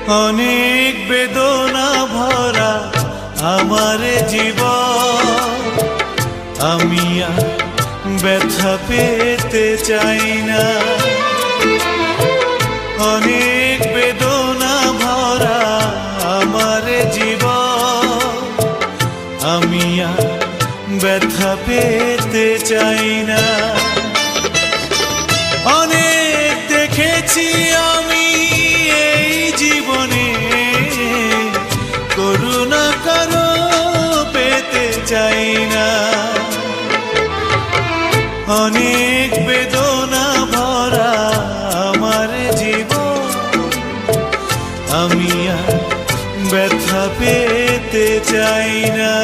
অনেক বেদনা ভরা আমার জীবন, আমি আর ব্যথা পেতে চাই না। অনেক বেদনা ভরা আমার জীবন, আমি আর ব্যথা পেতে চাই না। অনেক দেখেছি আমি এই জীবনে, করুণা কারো পেতে চাই না। অনেক বেদনা ভরা আমার জীবন, আমি আর ব্যথা পেতে চাই না।